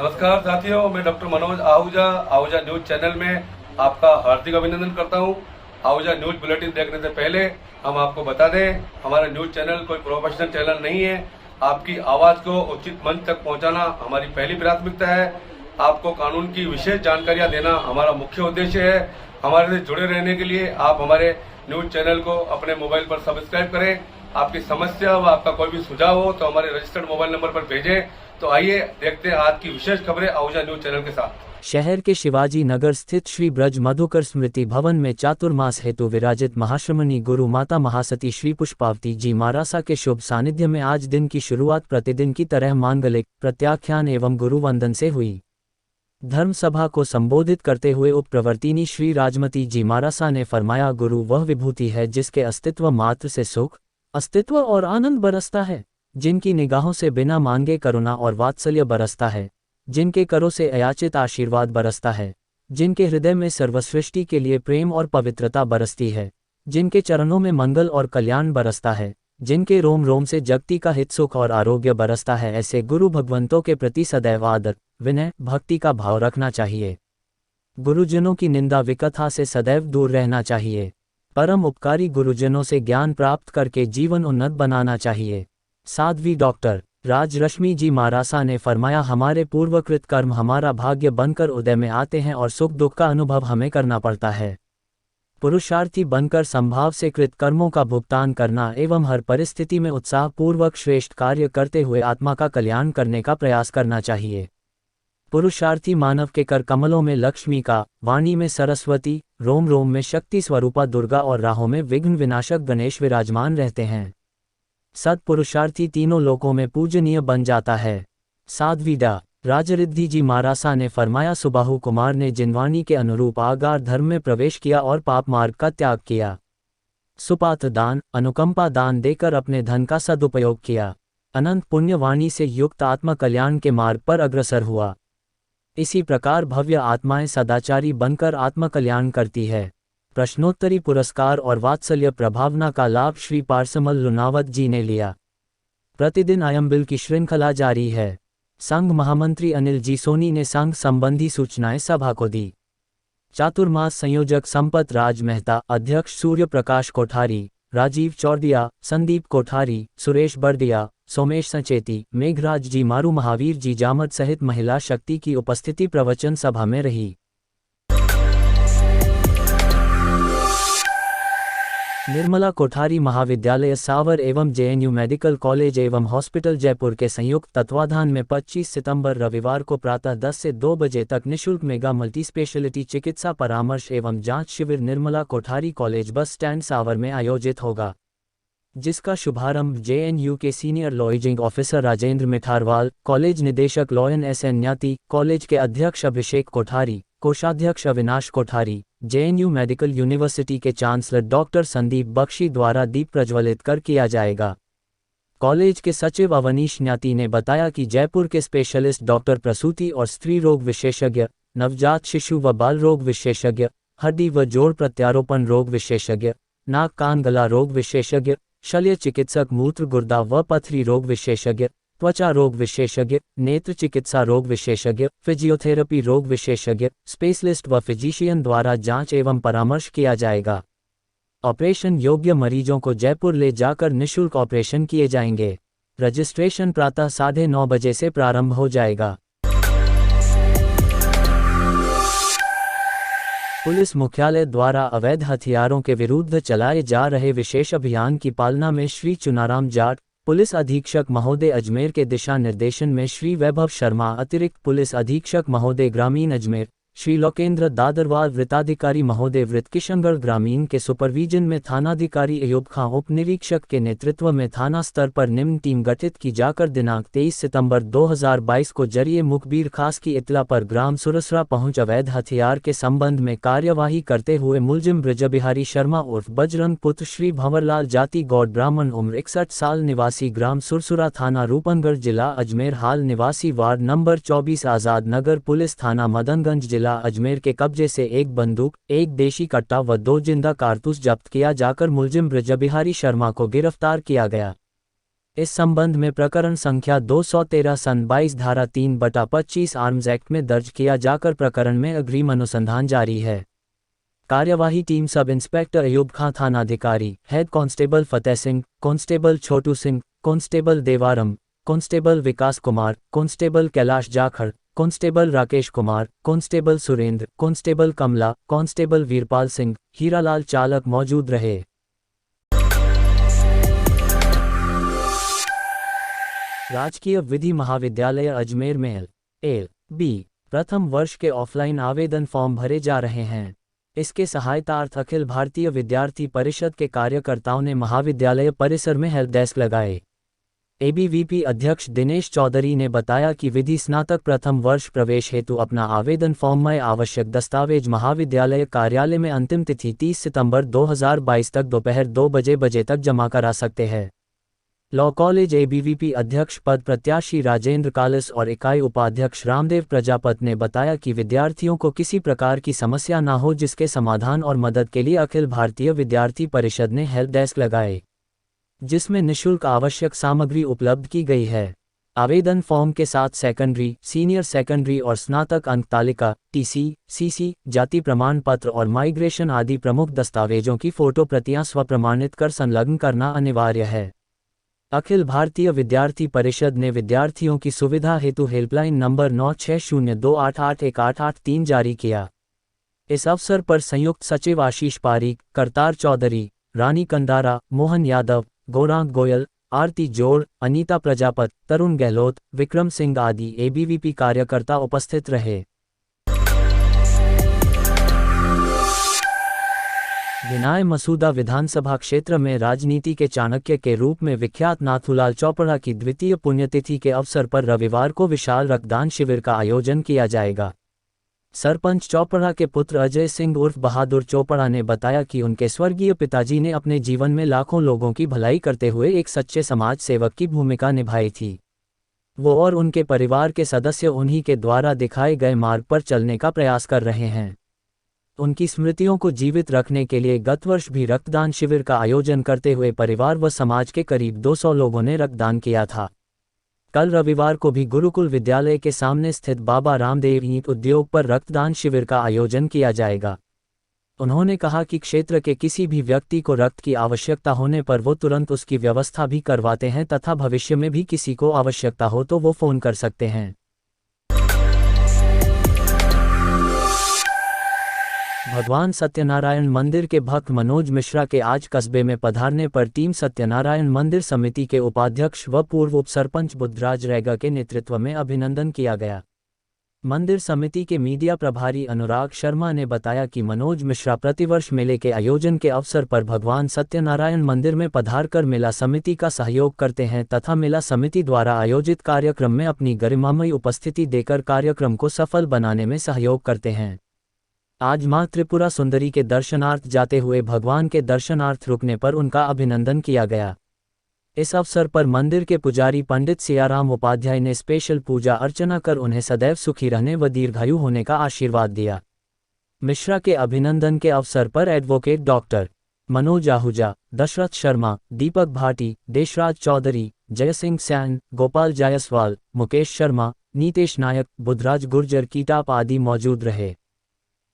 नमस्कार साथियों, मैं doctor Manoj Ahuja Ahuja news channel में आपका हार्दिक अभिनंदन करता हूं। आहूजा न्यूज बुलेटिन देखने से पहले हम आपको बता दें, हमारा न्यूज चैनल कोई प्रोफेशनल चैनल नहीं है। आपकी आवाज को उचित मंच तक पहुंचाना हमारी पहली प्राथमिकता है। आपको कानून की विशेष जानकारियां देना हमारा मुख्य उद्देश्य है। हमारे से जुड़े रहने के लिए आप हमारे न्यूज चैनल को अपने मोबाइल पर सब्सक्राइब करें। आपकी समस्या व आपका कोई भी सुझाव हो तो हमारे रजिस्टर्ड मोबाइल नंबर पर भेजें। तो आइए देखते हैं आज की विशेष खबरें आहूजा न्यूज चैनल के साथ। शहर के शिवाजी नगर स्थित श्री ब्रज मधुकर स्मृति भवन में चातुर्मास हेतु विराजित महाश्रमणी गुरु माता महासती श्री पुष्पावती जी महारासा के शुभ सानिध्य में आज दिन की शुरुआत प्रतिदिन की तरह मांगलिक प्रत्याख्यान एवं गुरु वंदन से हुई। धर्म सभा को संबोधित करते हुए उप प्रवर्तिनी श्री राजमती जी महारासा ने फरमाया, गुरु वह विभूति है जिसके अस्तित्व मात्र से सुख, अस्तित्व और आनंद बरसता है, जिनकी निगाहों से बिना मांगे करुणा और वात्सल्य बरसता है, जिनके करों से अयाचित आशीर्वाद बरसता है, जिनके हृदय में सर्वसृष्टि के लिए प्रेम और पवित्रता बरसती है, जिनके चरणों में मंगल और कल्याण बरसता है, जिनके रोम रोम से जगती का हित सुख और आरोग्य बरसता है। ऐसे गुरु भगवंतों के प्रति सदैव आदर, विनय, भक्ति का भाव रखना चाहिए। गुरुजनों की निंदा विकथा से सदैव दूर रहना चाहिए। परम उपकारी गुरुजनों से ज्ञान प्राप्त करके जीवन उन्नत बनाना चाहिए। साध्वी डॉक्टर राजरश्मि जी महारासा ने फरमाया, हमारे पूर्वकृत कर्म हमारा भाग्य बनकर उदय में आते हैं और सुख दुख का अनुभव हमें करना पड़ता है। पुरुषार्थी बनकर संभाव से कृत कर्मों का भुगतान करना एवं हर परिस्थिति में उत्साहपूर्वक श्रेष्ठ कार्य करते हुए आत्मा का कल्याण करने का प्रयास करना चाहिए। पुरुषार्थी मानव के कर कमलों में लक्ष्मी का, वाणी में सरस्वती, रोम रोम में शक्ति स्वरूपा दुर्गा और राहों में विघ्न विनाशक गणेश विराजमान रहते हैं। सत्पुरुषार्थी तीनों लोकों में पूजनीय बन जाता है। साध्वी डा राजरिद्धि जी महारासा ने फरमाया, सुबाहु कुमार ने जिनवाणी के अनुरूप आगार धर्म में प्रवेश किया और पाप मार्ग का त्याग किया। सुपात्र दान, अनुकंपा दान देकर अपने धन का सदुपयोग किया। अनंत पुण्यवाणी से युक्त आत्म कल्याण के मार्ग पर अग्रसर हुआ। इसी प्रकार भव्य आत्माएं सदाचारी बनकर आत्म कल्याण करती है। प्रश्नोत्तरी पुरस्कार और वात्सल्य प्रभावना का लाभ श्री पार्समल लुनावत जी ने लिया। प्रतिदिन आयम्बिल की श्रृंखला जारी है। संघ महामंत्री अनिल जी सोनी ने संघ संबंधी सूचनाएं सभा को दी। चातुर्मास संयोजक संपत राज मेहता, अध्यक्ष सूर्य प्रकाश कोठारी, राजीव चौरदिया, संदीप कोठारी, सुरेश बर्दिया, सोमेश सचेती, मेघराज जी मारू, महावीर जी जामत सहित महिला शक्ति की उपस्थिति प्रवचन सभा में रही। निर्मला कोठारी महाविद्यालय सावर एवं जेएनयू मेडिकल कॉलेज एवं हॉस्पिटल जयपुर के संयुक्त तत्वाधान में 25 सितंबर रविवार को प्रातः 10 से 2 बजे तक निःशुल्क मेगा मल्टी स्पेशलिटी चिकित्सा परामर्श एवं जांच शिविर Nirmala Kothari college bus stand Sawar में आयोजित होगा, जिसका शुभारंभ जेएनयू के senior liaising officer Rajendra Mitharwal, college निदेशक lion S N Nyati, college के अध्यक्ष अभिषेक कोठारी, कोषाध्यक्ष Avinash Kothari, JNU medical university के चांसलर डॉक्टर संदीप बख्शी द्वारा दीप प्रज्वलित कर किया जाएगा। कॉलेज के सचिव अवनीश न्याती ने बताया कि जयपुर के स्पेशलिस्ट डॉक्टर प्रसूति और स्त्री रोग विशेषज्ञ, नवजात शिशु व बाल रोग विशेषज्ञ, हड्डी व जोड़ प्रत्यारोपण रोग विशेषज्ञ, नाक कान गला रोग विशेषज्ञ, शल्य चिकित्सक, मूत्र गुर्दा व पथरी रोग विशेषज्ञ, त्वचा रोग विशेषज्ञ, नेत्र चिकित्सा रोग विशेषज्ञ, फिजियोथेरेपी रोग विशेषज्ञ, स्पेशलिस्ट व फिजिशियन द्वारा जांच एवं परामर्श किया जाएगा। ऑपरेशन योग्य मरीजों को जयपुर ले जाकर निःशुल्क ऑपरेशन किए जाएंगे। रजिस्ट्रेशन प्रातः 9:30 बजे से प्रारंभ हो जाएगा। पुलिस मुख्यालय द्वारा अवैध हथियारों के विरुद्ध चलाए जा रहे विशेष अभियान की पालना में श्री चुनाराम जाट, पुलिस अधीक्षक महोदय अजमेर के दिशा निर्देशन में श्री वैभव शर्मा, अतिरिक्त पुलिस अधीक्षक महोदय ग्रामीण अजमेर, श्री लोकेंद्र दादरवाल, वृत्ताधिकारी महोदय वृत्त किशनगढ़ ग्रामीण के सुपरविजन में थानाधिकारी अयूब खां उप निरीक्षक के नेतृत्व में थाना स्तर पर निम्न टीम गठित की जाकर दिनांक 23 सितंबर 2022 को जरिए मुखबिर खास की इतला पर ग्राम सुरसरा पहुंच अवैध हथियार के संबंध में कार्यवाही करते हुए मुलजिम ब्रजबिहारी शर्मा उर्फ बजरंग पुत्र श्री भंवरलाल जाति गौड़ ब्राह्मण उम्र 61 साल निवासी ग्राम सुरसुरा थाना रूपनगढ़ जिला अजमेर हाल निवासी ward number 24 Azad Nagar police थाना मदनगंज जिला अजमेर के कब्जे से एक बंदूक, एक देशी कट्टा व 2 जिंदा कारतूस जब्त किया जाकर मुलजिम ब्रजबिहारी शर्मा को गिरफ्तार किया गया। इस संबंध में प्रकरण संख्या 213 सन 22 धारा 3/25 आर्म्स एक्ट में दर्ज किया जाकर प्रकरण में अग्रिम अनुसंधान जारी है। कार्यवाही team sub inspector Ayub Khan, थानाधिकारी, head constable Fateh Singh, constable Chhotu Singh, constable Devaram, constable Vikas Kumar, constable Kailash Jakhar, constable Rakesh Kumar, constable Surendra, constable Kamla, constable Veerpal Singh, Hiralal चालक मौजूद रहे। राजकीय विधि महाविद्यालय अजमेर में एल.बी. प्रथम वर्ष के ऑफलाइन आवेदन फॉर्म भरे जा रहे हैं। इसके सहायतार्थ अखिल भारतीय विद्यार्थी परिषद के कार्यकर्ताओं ने महाविद्यालय परिसर में हेल्प डेस्क लगाए। एबीवीपी अध्यक्ष दिनेश चौधरी ने बताया कि विधि स्नातक प्रथम वर्ष प्रवेश हेतु अपना आवेदन फॉर्म में आवश्यक दस्तावेज महाविद्यालय कार्यालय में अंतिम तिथि 30 सितंबर 2022 तक दोपहर 2 बजे तक जमा करा सकते हैं। लॉ कॉलेज एबीवीपी अध्यक्ष पद प्रत्याशी राजेंद्र कालिस और इकाई उपाध्यक्ष रामदेव प्रजापत ने बताया कि विद्यार्थियों को किसी प्रकार की समस्या न हो, जिसके समाधान और मदद के लिए अखिल भारतीय विद्यार्थी परिषद ने हेल्प डेस्क लगाए, जिसमें निःशुल्क आवश्यक सामग्री उपलब्ध की गई है। आवेदन फॉर्म के साथ सेकेंडरी, सीनियर सेकेंडरी और स्नातक अंक तालिका, टीसी, सीसी, जाति प्रमाण पत्र और माइग्रेशन आदि प्रमुख दस्तावेजों की फोटो प्रतियां स्वप्रमाणित कर संलग्न करना अनिवार्य है। अखिल भारतीय विद्यार्थी परिषद ने विद्यार्थियों की सुविधा हेतु हेल्पलाइन नंबर 9602881883 जारी किया। इस अवसर पर संयुक्त सचिव आशीष पारीक, करतार चौधरी, रानी कंदारा, मोहन यादव, गौरांग गोयल, आरती जोड़, अनीता प्रजापत, तरुण गहलोत, विक्रम सिंह आदि एबीवीपी कार्यकर्ता उपस्थित रहे। विनय मसूदा विधानसभा क्षेत्र में राजनीति के चाणक्य के रूप में विख्यात नाथूलाल चौपड़ा की द्वितीय पुण्यतिथि के अवसर पर रविवार को विशाल रक्तदान शिविर का आयोजन किया जाएगा। सरपंच चौपड़ा के पुत्र अजय सिंह उर्फ बहादुर चौपड़ा ने बताया कि उनके स्वर्गीय पिताजी ने अपने जीवन में लाखों लोगों की भलाई करते हुए एक सच्चे समाज सेवक की भूमिका निभाई थी। वो और उनके परिवार के सदस्य उन्हीं के द्वारा दिखाए गए मार्ग पर चलने का प्रयास कर रहे हैं। उनकी स्मृतियों को जीवित रखने के लिए गत वर्ष भी रक्तदान शिविर का आयोजन करते हुए परिवार व समाज के करीब 200 लोगों ने रक्तदान किया था। कल रविवार को भी गुरुकुल विद्यालय के सामने स्थित बाबा रामदेव ईंट उद्योग पर रक्तदान शिविर का आयोजन किया जाएगा। उन्होंने कहा कि क्षेत्र के किसी भी व्यक्ति को रक्त की आवश्यकता होने पर वो तुरंत उसकी व्यवस्था भी करवाते हैं तथा भविष्य में भी किसी को आवश्यकता हो तो वो फ़ोन कर सकते हैं। भगवान सत्यनारायण मंदिर के भक्त मनोज मिश्रा के आज कस्बे में पधारने पर टीम सत्यनारायण मंदिर समिति के उपाध्यक्ष व पूर्व उप सरपंच बुद्धराज रैगा के नेतृत्व में अभिनंदन किया गया। मंदिर समिति के मीडिया प्रभारी अनुराग शर्मा ने बताया कि मनोज मिश्रा प्रतिवर्ष मेले के आयोजन के अवसर पर भगवान सत्यनारायण मंदिर में पधारकर मेला समिति का सहयोग करते हैं तथा मेला समिति द्वारा आयोजित कार्यक्रम में अपनी गरिमामयी उपस्थिति देकर कार्यक्रम को सफल बनाने में सहयोग करते हैं। आज मां त्रिपुरा सुंदरी के दर्शनार्थ जाते हुए भगवान के दर्शनार्थ रुकने पर उनका अभिनंदन किया गया। इस अवसर पर मंदिर के पुजारी पंडित सियाराम उपाध्याय ने स्पेशल पूजा अर्चना कर उन्हें सदैव सुखी रहने व दीर्घायु होने का आशीर्वाद दिया। मिश्रा के अभिनंदन के अवसर पर एडवोकेट डॉक्टर मनोज आहूजा, दशरथ शर्मा, दीपक भाटी, देशराज चौधरी, जयसिंह सैन, गोपाल जायसवाल, मुकेश शर्मा, नीतेश नायक, बुद्धराज गुर्जर कीटाप आदि मौजूद रहे।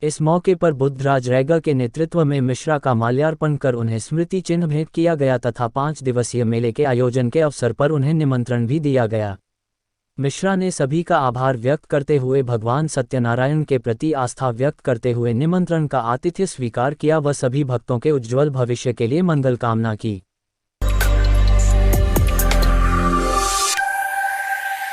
इस मौके पर बुद्धराज रैगा के नेतृत्व में मिश्रा का माल्यार्पण कर उन्हें स्मृति चिन्ह भेंट किया गया तथा 5 दिवसीय मेले के आयोजन के अवसर पर उन्हें निमंत्रण भी दिया गया। मिश्रा ने सभी का आभार व्यक्त करते हुए भगवान सत्यनारायण के प्रति आस्था व्यक्त करते हुए निमंत्रण का आतिथ्य स्वीकार किया व सभी भक्तों के उज्ज्वल भविष्य के लिए मंगल कामना की।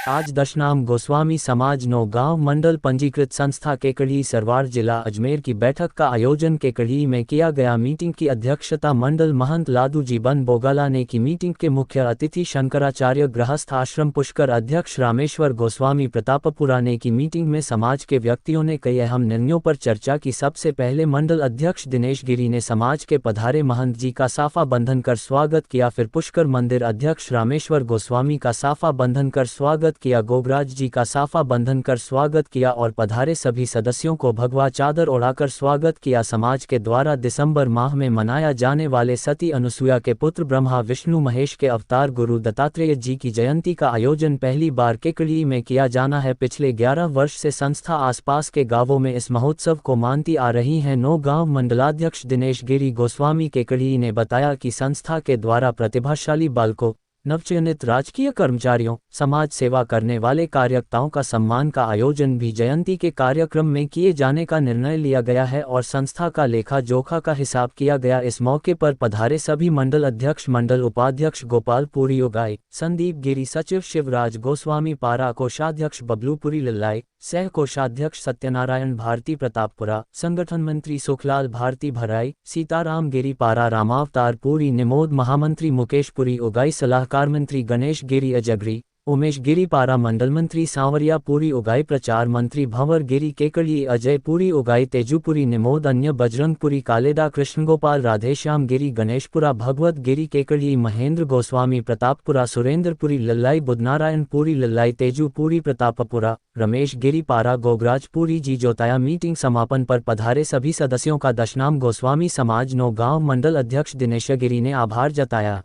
आज दशनाम गोस्वामी समाज नौगांव मंडल पंजीकृत संस्था केकड़ी सरवार जिला अजमेर की बैठक का आयोजन केकड़ी में किया गया। मीटिंग की अध्यक्षता मंडल महंत लादू जीबन बोगाला ने की। मीटिंग के मुख्य अतिथि शंकराचार्य गृहस्थ आश्रम पुष्कर अध्यक्ष रामेश्वर गोस्वामी प्रतापपुरा ने की। मीटिंग में समाज के व्यक्तियों ने कई अहम निर्णयों पर चर्चा की। सबसे पहले मंडल अध्यक्ष दिनेश गिरी ने समाज के पधारे महंत जी का साफा बंधन कर स्वागत किया। फिर पुष्कर मंदिर अध्यक्ष रामेश्वर गोस्वामी प्रतापपुरा ने की। मीटिंग में समाज के व्यक्तियों ने कई अहम निर्णयों पर चर्चा की। सबसे पहले मंडल अध्यक्ष दिनेश गिरी ने समाज के पधारे महंत जी का साफा बंधन कर स्वागत किया। फिर पुष्कर मंदिर अध्यक्ष रामेश्वर गोस्वामी का साफा बंधन कर स्वागत स्वागत किया। गोबराज जी का साफा बंधन कर स्वागत किया और पधारे सभी सदस्यों को भगवा चादर ओढ़ाकर स्वागत किया। समाज के द्वारा दिसंबर माह में मनाया जाने वाले सती अनुसुया के पुत्र ब्रह्मा विष्णु महेश के अवतार गुरु दत्तात्रेय जी की जयंती का आयोजन पहली बार केकड़ी में किया जाना है। पिछले 11 वर्ष से संस्था आसपास के गांवों में इस महोत्सव को मानती आ रही है। नौगांव मंडलाध्यक्ष दिनेश गिरी गोस्वामी केकड़ी ने बताया कि संस्था के द्वारा प्रतिभाशाली बालकों, नवचयनित राजकीय कर्मचारियों, समाज सेवा करने वाले कार्यकर्ताओं का सम्मान का आयोजन भी जयंती के कार्यक्रम में किए जाने का निर्णय लिया गया है और संस्था का लेखा जोखा का हिसाब किया गया। इस मौके पर पधारे सभी मंडल अध्यक्ष, मंडल उपाध्यक्ष गोपाल पुरी उगाई, संदीप गिरी, सचिव शिवराज गोस्वामी पारा, कोषाध्यक्ष बबलूपुरी लल्लाई, सह कोषाध्यक्ष सत्यनारायण भारती प्रतापपुरा, संगठन मंत्री सुखलाल भारती भराई, सीताराम गिरी पारा, रामावतार पुरी निमोद, महामंत्री मुकेश पुरी उगाई, सलाहकार मंत्री गणेश गिरी अजगरी, उमेश गिरी पारा, मंडल मंत्री सांवरिया पुरी उगाई, प्रचार मंत्री भंवर गिरी केकड़ी, अजय पुरी उगाई, तेजूपुरी निमोद, अन्य बजरंगपुरी कालेदा, कृष्णगोपाल राधेश्याम गिरी गणेशपुरा, भगवत गिरी केकड़ी, महेंद्र गोस्वामी प्रतापपुरा, सुरेंद्रपुरी लल्लाई, बुधनारायण पुरी लल्लाई, तेजूपुरी प्रतापपुरा, रमेश गिरी पारा, गोगराज पुरी जी जोताया। मीटिंग समापन पर पधारे सभी सदस्यों का दशनाम गोस्वामी समाज नौगांव मंडल अध्यक्ष दिनेश गिरी ने आभार जताया।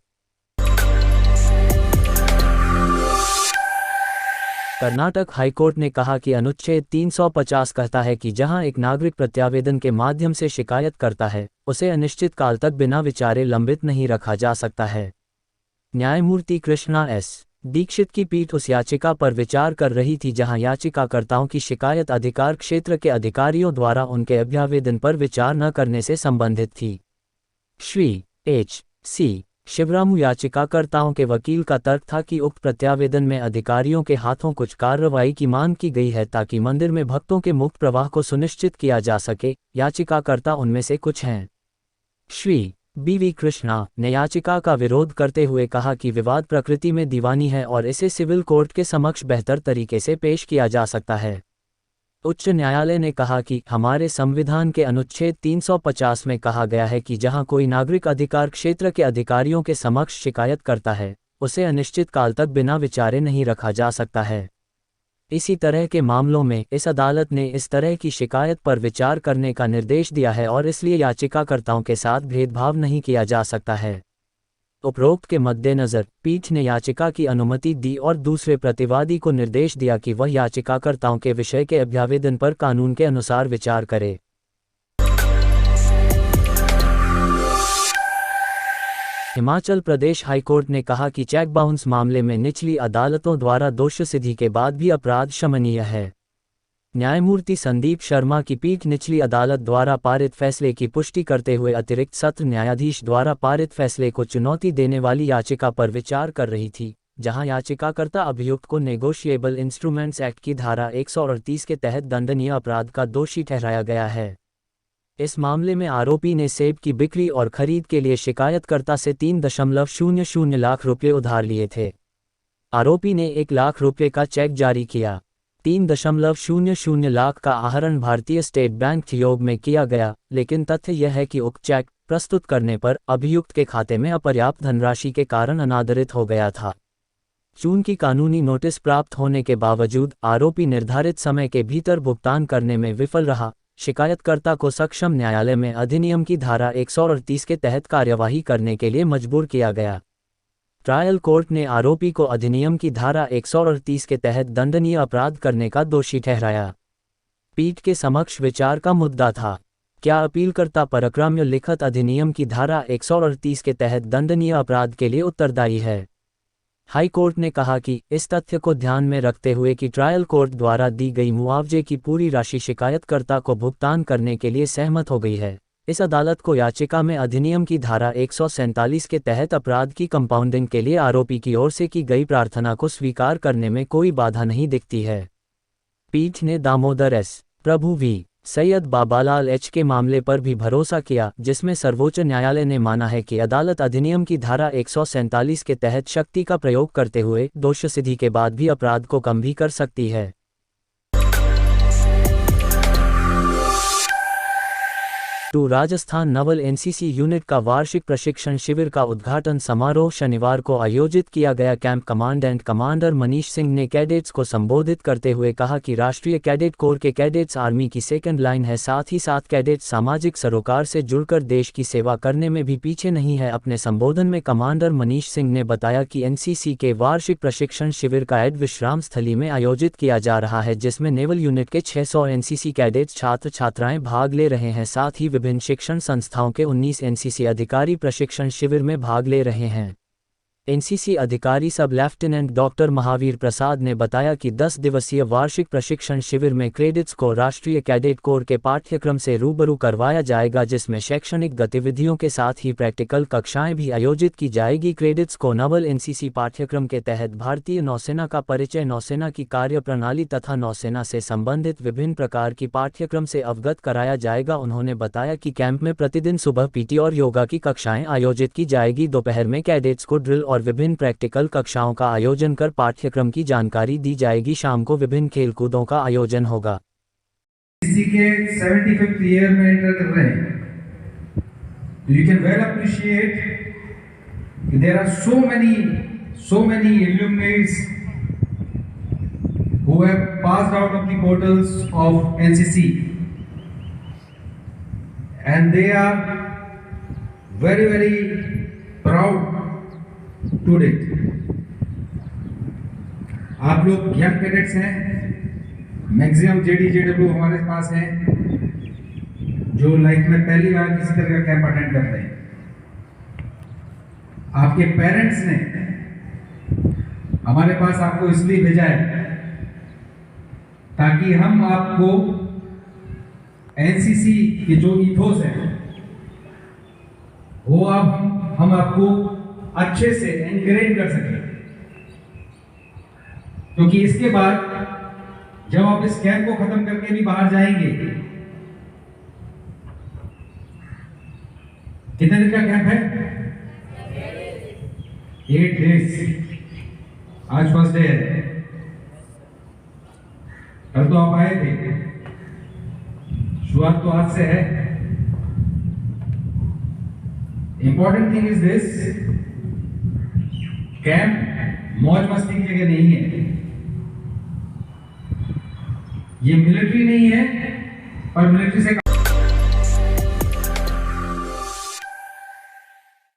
कर्नाटक हाईकोर्ट ने कहा कि अनुच्छेद 350 कहता है कि जहां एक नागरिक प्रत्यावेदन के माध्यम से शिकायत करता है, उसे अनिश्चित काल तक बिना विचारे लंबित नहीं रखा जा सकता है। न्यायमूर्ति कृष्णा एस दीक्षित की पीठ उस याचिका पर विचार कर रही थी जहां याचिकाकर्ताओं की शिकायत अधिकार क्षेत्र के अधिकारियों द्वारा उनके अभ्यावेदन पर विचार न करने से संबंधित थी। श्री H.C. शिवरामू याचिकाकर्ताओं के वकील का तर्क था कि उक्त प्रत्यावेदन में अधिकारियों के हाथों कुछ कार्रवाई की मांग की गई है ताकि मंदिर में भक्तों के मुक्त प्रवाह को सुनिश्चित किया जा सके। याचिकाकर्ता उनमें से कुछ हैं। श्री B.V. कृष्णा ने याचिका का विरोध करते हुए कहा कि विवाद प्रकृति में दीवानी है और इसे सिविल कोर्ट के समक्ष बेहतर तरीके से पेश किया जा सकता है। उच्च न्यायालय ने कहा कि हमारे संविधान के अनुच्छेद 350 में कहा गया है कि जहां कोई नागरिक अधिकार क्षेत्र के अधिकारियों के समक्ष शिकायत करता है, उसे अनिश्चित काल तक बिना विचारे नहीं रखा जा सकता है। इसी तरह के मामलों में इस अदालत ने इस तरह की शिकायत पर विचार करने का निर्देश दिया है और इसलिए याचिकाकर्ताओं के साथ भेदभाव नहीं किया जा सकता है। उपरोक्त के मद्देनज़र पीठ ने याचिका की अनुमति दी और दूसरे प्रतिवादी को निर्देश दिया कि वह याचिकाकर्ताओं के विषय के अभ्यावेदन पर कानून के अनुसार विचार करे। हिमाचल प्रदेश हाईकोर्ट ने कहा कि चेक बाउंस मामले में निचली अदालतों द्वारा दोषसिद्धि के बाद भी अपराध क्षमनीय है। न्यायमूर्ति संदीप शर्मा की पीठ निचली अदालत द्वारा पारित फैसले की पुष्टि करते हुए अतिरिक्त सत्र न्यायाधीश द्वारा पारित फैसले को चुनौती देने वाली याचिका पर विचार कर रही थी, जहां याचिकाकर्ता अभियुक्त को नेगोशिएबल इंस्ट्रूमेंट्स एक्ट की धारा 138 के तहत दंडनीय अपराध का दोषी ठहराया गया है। इस मामले में आरोपी ने सेब की बिक्री और खरीद के लिए शिकायतकर्ता से 3.00 लाख रुपये उधार लिए थे। आरोपी ने 1 लाख रुपये का चेक जारी किया। 3.00 लाख का आहरण भारतीय स्टेट बैंक योग में किया गया, लेकिन तथ्य यह है कि उक्त चेक प्रस्तुत करने पर अभियुक्त के खाते में अपर्याप्त धनराशि के कारण अनादरित हो गया था। चूंकि कानूनी नोटिस प्राप्त होने के बावजूद आरोपी निर्धारित समय के भीतर भुगतान करने में विफल रहा, शिकायतकर्ता को सक्षम न्यायालय में अधिनियम की धारा 138 के तहत कार्यवाही करने के लिए मजबूर किया गया। ट्रायल कोर्ट ने आरोपी को अधिनियम की धारा 138 के तहत दंडनीय अपराध करने का दोषी ठहराया। पीठ के समक्ष विचार का मुद्दा था, क्या अपीलकर्ता परक्राम्य लिखित अधिनियम की धारा 138 के तहत दंडनीय अपराध के लिए उत्तरदायी है। हाई कोर्ट ने कहा कि इस तथ्य को ध्यान में रखते हुए कि ट्रायल कोर्ट द्वारा दी गई मुआवजे की पूरी राशि शिकायतकर्ता को भुगतान करने के लिए सहमत हो गई है, इस अदालत को याचिका में अधिनियम की धारा 147 के तहत अपराध की कंपाउंडिंग के लिए आरोपी की ओर से की गई प्रार्थना को स्वीकार करने में कोई बाधा नहीं दिखती है। पीठ ने Damodar S Prabhu V Syed Babalal H के मामले पर भी भरोसा किया, जिसमें सर्वोच्च न्यायालय ने माना है कि अदालत अधिनियम की धारा 147 के तहत शक्ति का प्रयोग करते हुए दोषसिद्धि के बाद भी अपराध को कम भी कर सकती है। राजस्थान नवल एनसीसी यूनिट का वार्षिक प्रशिक्षण शिविर का उद्घाटन समारोह शनिवार को आयोजित किया गया। Camp commandant commander Manish Singh ने कैडेट्स को संबोधित करते हुए कहा कि राष्ट्रीय कैडेट कोर के कैडेट्स आर्मी की सेकंड लाइन है। साथ ही साथ कैडेट्स सामाजिक सरोकार से जुड़कर देश की सेवा करने में भी पीछे नहीं है। अपने संबोधन में कमांडर मनीष सिंह ने बताया कि एनसीसी के वार्षिक प्रशिक्षण शिविर का ऐड विश्राम स्थली में आयोजित किया जा रहा है, जिसमें नेवल यूनिट के 600 एनसीसी कैडेट्स छात्र छात्राएं भाग ले रहे हैं। साथ ही विभिन्न शिक्षण संस्थाओं के 19 एनसीसी अधिकारी प्रशिक्षण शिविर में भाग ले रहे हैं। एनसीसी अधिकारी सब लेफ्टिनेंट डॉक्टर महावीर प्रसाद ने बताया कि 10 दिवसीय वार्षिक प्रशिक्षण शिविर में कैडेट्स को राष्ट्रीय कैडेट कोर के पाठ्यक्रम से रूबरू करवाया जाएगा, जिसमें शैक्षणिक गतिविधियों के साथ ही प्रैक्टिकल कक्षाएं भी आयोजित की जाएगी। कैडेट्स को नवल एनसीसी पाठ्यक्रम के तहत भारतीय नौसेना का परिचय, नौसेना की कार्यप्रणाली तथा नौसेना से संबंधित विभिन्न प्रकार की पाठ्यक्रम से अवगत कराया जाएगा। उन्होंने बताया कि कैंप में प्रतिदिन सुबह पीटी और योगा की कक्षाएं आयोजित की जाएगी। दोपहर में कैडेट्स को ड्रिल और विभिन्न प्रैक्टिकल कक्षाओं का आयोजन कर पाठ्यक्रम की जानकारी दी जाएगी। शाम को विभिन्न खेलकूदों का आयोजन होगा। इसी के 75th ईयर में एंटर कर रहे हैं, you can well appreciate there are so many alumni who have passed out of the portals of NCC, and they are very proud today. आप लोग यंग कैडेट्स हैं, मैक्सिमम JDJW हमारे पास हैं जो लाइफ में पहली बार किसी तरह का कैंप अटेंड कर रहे हैं। आपके पेरेंट्स ने हमारे पास आपको इसलिए भेजा है ताकि हम आपको एनसीसी के जो इथोस है वो हम आपको अच्छे से एनकरेज कर सके, क्योंकि इसके बाद जब आप इस कैंप को खत्म करके भी बाहर जाएंगे, कितने दिन का कैंप है? 8 डेज। आज फर्स्ट डे है, कल तो आप आए थे, शुरुआत तो आज से है। Important thing is this, camp मौज मस्ती की जगह नहीं है, ये मिलिट्री नहीं है, और मिलिट्री से